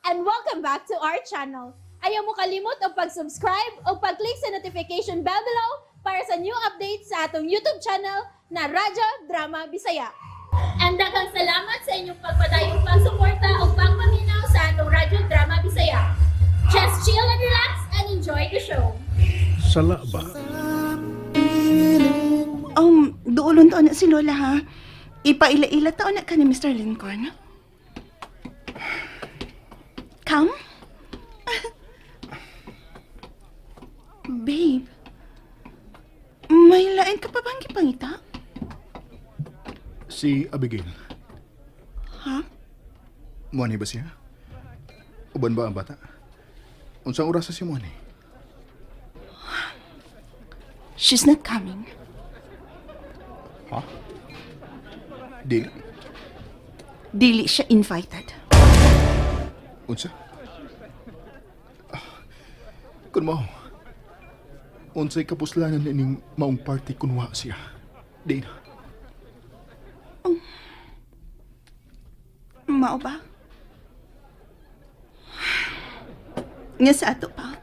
and welcome back to our channel. Ayaw mo kalimot o pag-subscribe o pag-click sa notification bell below para sa new updates sa atong YouTube channel na Radyo Drama Bisaya. And daghang salamat sa inyong pagpadayong pagsuporta o pagpaminaw sa atong Radyo Drama Bisaya. Just chill and relax and enjoy the show. Sala ba? Duulon taon na si Lola, ha? Ipaila-ila taon na ka ni Mr. Lincoln. Come? Babe, may lain ka pa bang gipangita? Si Abigail. Ha? Muani ba siya? Uban ba ang bata? Unsang oras sa si Muani? She's not coming. Ha? Dili. Dili siya invited. Unsa? Kun mo, unsay kapuslanan ining maong party kunwa siya? Di na. Mao ba? Nga sa ato pa.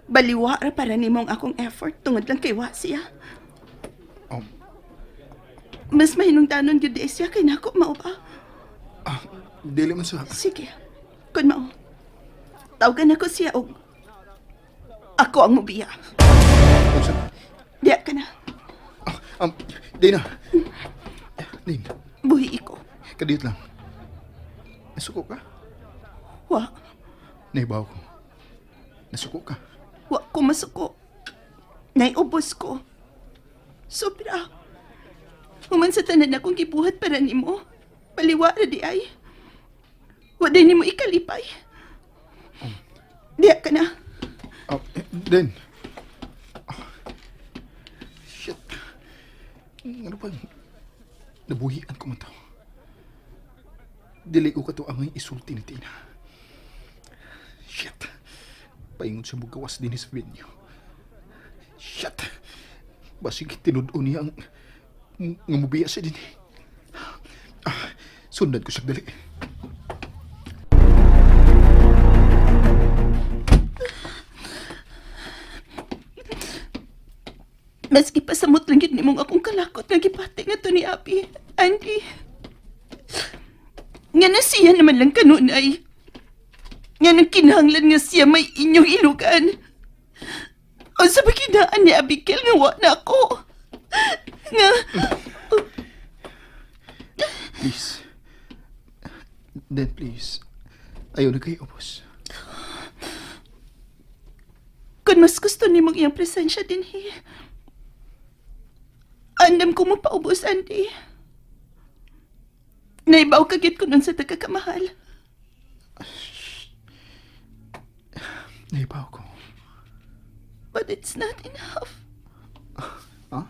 Baliwa ra para nimong akong effort tungod lang kay wa siya. Um, Mas mahinungdanon gyud di siya kay nako, mao ba? dili man sa... Sige. Kun mao. Tawagan ako siya og ako ang mubiya. Unsa? Diya ka na. Di na. Din, Buhi ko. kadiyot lang. Nasuko ka? Wa. Naibaw ko. Nasuko ka? Wa ko masuko. Naiubos ko. Sobra. Human sa tanan akong gibuhat para nimo. Paliwa ra di ay. Wa din nimo ikalipay. Diya ka na. Din. Shit. Ano ba? Nabuhian ko man tao. Dili ko kato ang isulti ni Tina. Shit. Paingon siya mo gawas din sa venue. Shit. Basig tinud-o niya ang ngamubiya siya din. Sundan ko siya dali. Maski pasamot lang yun nimong akong kalakot nga gipati nga to ni Abi. Andy. Nga na siya naman lang kanunay. Nga nang kinahanglan nga siya may inyong ilugan. O sa baginaan ni Abigail nga wa na ako. Nga... Please. Then please. Ayaw na kayo, boss. Kung mas gusto ni mong iyang presensya din, andam ko mo paubos, Andy. Naibaw kagit ko nun sa tagakamahal. Naibaw ko. But it's not enough. Ha?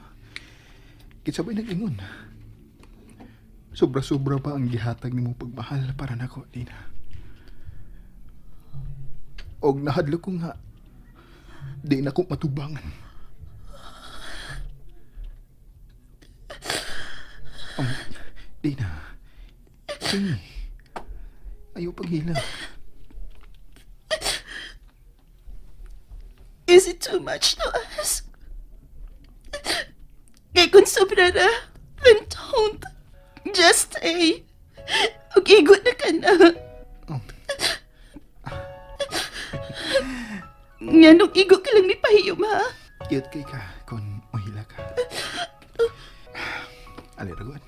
Kitsabay nag-ingon. Sobra-sobra pa ang gihatag ni mong pagmahal para nako, Dina. Og nahadlo ko nga, di na ko matubangan. Dina, sige. Ayaw paghila. Is it too much to ask? Kaya kung sobra na, then don't. Just stay. Okay, good na ka na. Oh. Nga nung igo ka lang ni Pahiyom, ha? Cute kay ka kung mahila ka. Aliragon.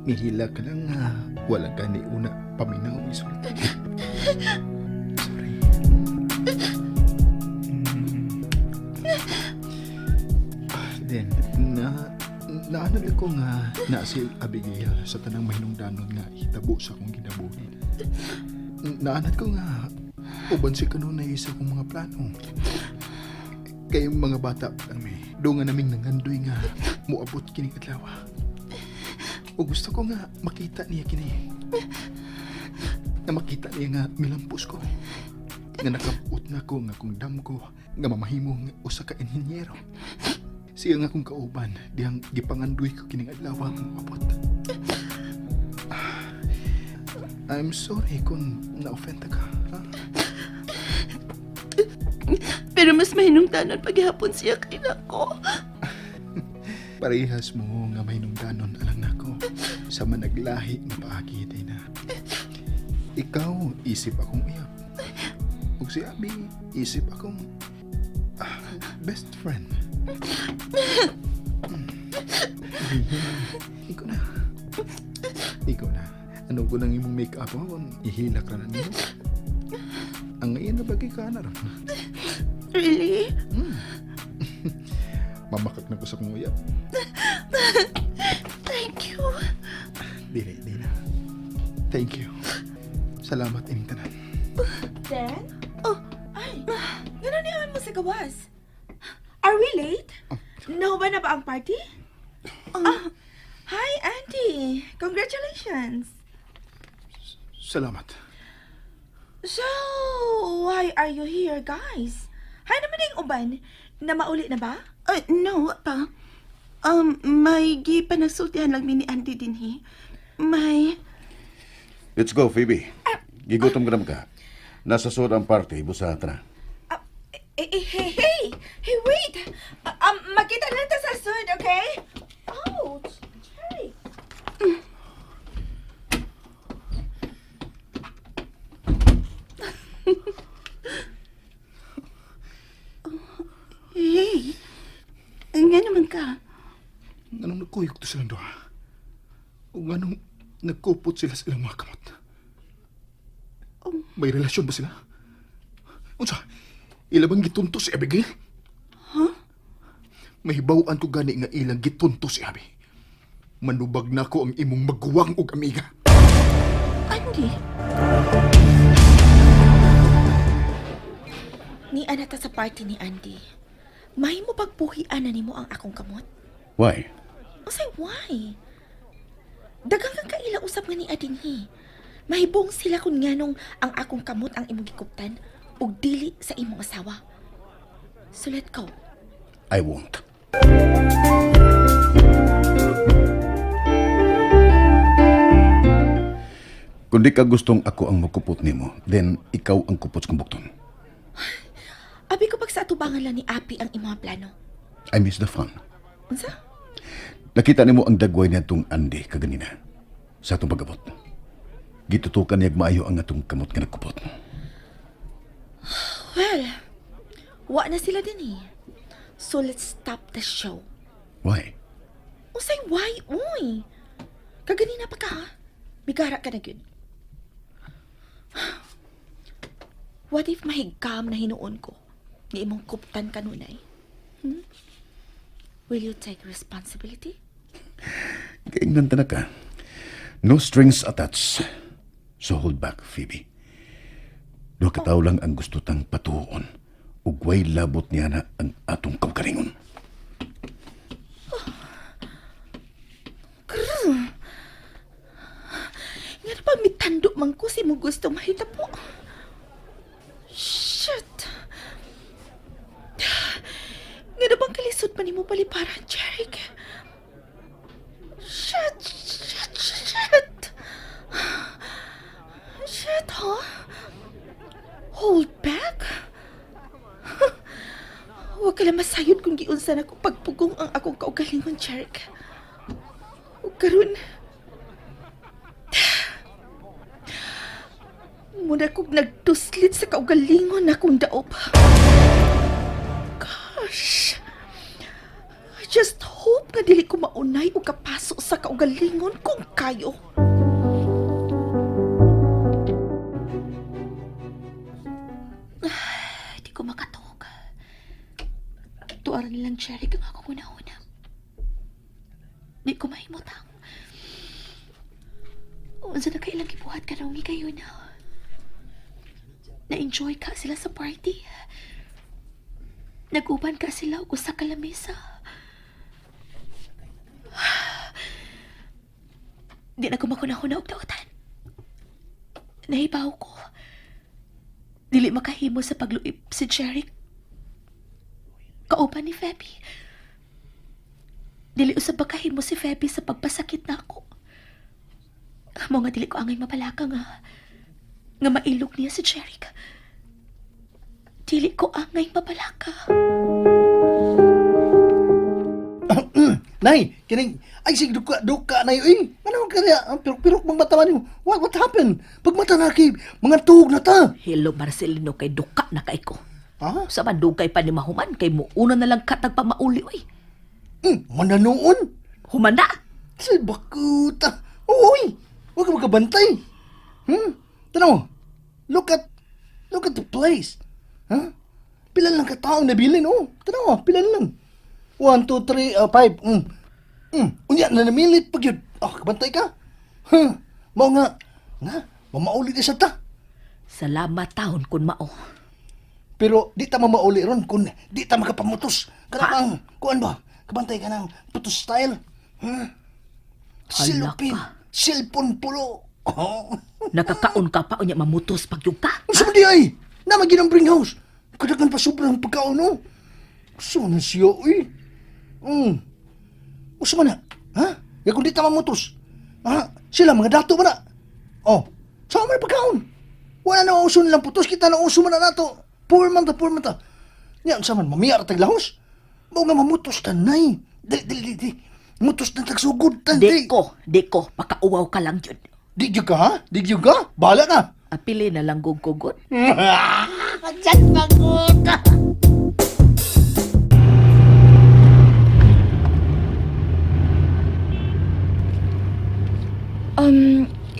Mihila ka lang nga. Walang ka ni una paminaw ni Sultan. Sorry. Then, naanag ko nga na si Abigail sa tanang mahinungdanon nga hitabo sa kong ginabuhi. Naanad ko nga uban si kanunay sa kong mga plano. Kayong mga bata kami, doon nga naming nangandoy nga muabot kining adlaw. O gusto ko nga makita niya kini. Na makita niya nga milampos ko. Nga nakabuot na ko nga kung dam ko nga mamahimo nga usa ka inhinyero. Siya nga kong kauban diyang gipangandoy ko kining adlaw ang muabot. I'm sorry kung na-offend ka. Ha? Pero mas mahinungdanon paghihapon siya kay nako. Parehas mo nga may nungdanon alang nako sa managlahi nga paagi day na. Ikaw, isip akong uyab. Ug si Abi, isip akong best friend. Ikaw na. Ikaw na. Ano ko nang imong make-up mo? Ihilak ra na niyo. Ang ngayon na bagay ka na ron. Really? Mamakak na ko sa kong uyab. Thank you. Dili na. Thank you. Salamat ining tanan. Dan? Oh, Ay, gano'n naman mo sa gawas. Are we late? Nahuba na ba ang party? Hi, Auntie. Congratulations. Salamat. So, why are you here, guys? Hi naman yung uban. Na mauli na ba? no, pa. May gipanasultihan lang ni Andy din, he. May... Let's go, Phoebe. Gigutom ka naman ka. Nasa soda ang party, busata na. Hey, wait! Magkita lang ta sa sud, okay? Ouch! Cherry! Hey, nga naman ka. Anong nagkuyog to silang doha? O anong nagkupot sila sa ilang mga kamot? May relasyon ba sila? Unsa? Ilabang gitunto si Abigail? Huh? Mahibawaan ko gani nga ilang gitunto si Abi. Manubag na ko ang imong maguwang og amiga. Andy? Ni anata sa party ni Andy. May mo pagpuhian na nimo ang akong kamot? Why? Usay, why? Dagang kang kaila usap nga ni Adinhi. Mahibong sila kung nganong ang akong kamot ang imong gikuptan ug dili sa imong asawa. So let go. I won't. Kung di ka gustong ako ang makupot nimo, then ikaw ang kupot sa kumbukton. Abi ko pag sa atubangan lang ni Api ang imong plano. I miss the fun. Unsa? Nakita nimo ang dagway niya itong Andy kaganina sa atong pagabot. Gitutukan niyag maayo ang atong kamot nga nagkupot. Well, wa na sila din eh. So let's stop the show. Why? Usay, why? Uy! Kaganina pa ka ha? Bigara ka na gyud. What if mahigkam na hinuon ko? Ni imong kuptan kanunay? Will you take responsibility? Kaingnan na ka. No strings attached. So hold back, Phoebe. Duha ka tawo lang ang gusto tang patuon. Ug way labot niya na ang atong kaugalingon. Nga na pa mitando man ko si mo gusto mahita po. Shit! Nga na bang kalisod pa ni mo paliparan, Jeric? Shit! Shit, huh? Hold back? Huwag ka lang masayod kung giunsan ako pagpugong ang akong kaugalingon, Jeric. Huwag karon. Muna kong nagtuslit sa kaugalingon na akong daop. Gosh. I just hope na dili ko maunay o kapaso sa kaugalingon kung kayo. Di ko makatog. Tuwaran nilang cherry kang ako una-una. Di ko mahimutang. Unsa na kailang gibuhat ka raw ni kayo na. Na-enjoy ka sila sa party. Naguban ka sila o sa kalamesa. Di na ko makunahuna og daotan. Nahibaw ko. Dili makahimo sa pagluip si Jeric. Kauban ni Feby. Dili usab makahimo si Feby sa pagpasakit na ako. Amo nga dili ko angay mabalaka nga mailog niya si Jeric. Dili ko angay mabalaka. Nay, kining ay sig duka na yun. Ano kaya pirok mang mata niyo? What happened? Pag mata na kay mga tuhog na ta. Hello, Marcelino, kay duka na kay ko. Ha? Sa mandugay pa ni Mahuman, kay mo una na lang katag pamauli, oy. Mananoon. Humanda! Sa bakuta. Uy, huwag ka magkabantay. Tanaw, look at the place. Ha? Pila lang kataong nabilin, oh. Tanaw, pila lang. 1, 2, 3, 5. Unya na namilit pag yun. Kabantay ka. Mao nga, mamaulit na siya ta. Salamat taon kun mao. Pero di ta mamauli ron kung di ta makapamutos. Kanang, kuan ba? Kabantay ka ng putos style. Silupin. ka. Silpon pulo. Nakakaon ka pa unya mamutos pagyug ka. Gusto mo di ay? Namagin ang bring house. Kadagan pa sobrang pagkaon, no? Gusto mo na siya, uy. Gusto mo na? Ha? Ya kung di ta mamutos. Ha? Sila, mga dato ba na? Oh, saan mo na pagkaon? Wala na uso nilang putos. Kita na uso man na nato. Poor man ta. Yan, saan man, mamiyar taglahos? Mau nga mamutos ta, nay. Di. Mutos na tagsugod ta, Di ko, pakauwaw ka lang yun. Di gyud ka, ha? Di gyud ka? Bahala ka. Apili na lang gugugod. Diyan pagod.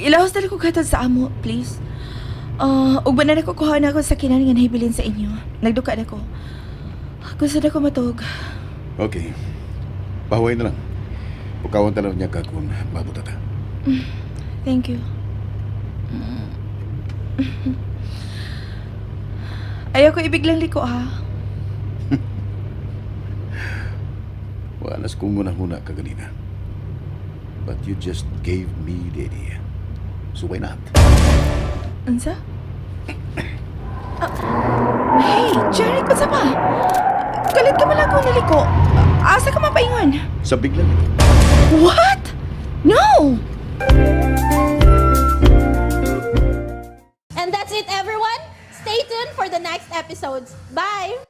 Ilahos dali ko katod sa amo, please. Ug ba na ko kuha na ako sa kinan nga nahibilin sa inyo. Nagduka na ko. Gusto na ko matug. Okay. Pahuway na lang. Pukawan tanaw niya ka kung mabuta ta. Thank you. Ayaw ko ibiglang liko, ha? Wanas kong muna-huna ka ganina. But you just gave me the idea. So why not? Ansa? Hey, Jerry, kung pa? Galit ka man ako niliko. Asa ka mapaingon? Sa biglang ito. What? No! And that's it, everyone. Stay tuned for the next episodes. Bye!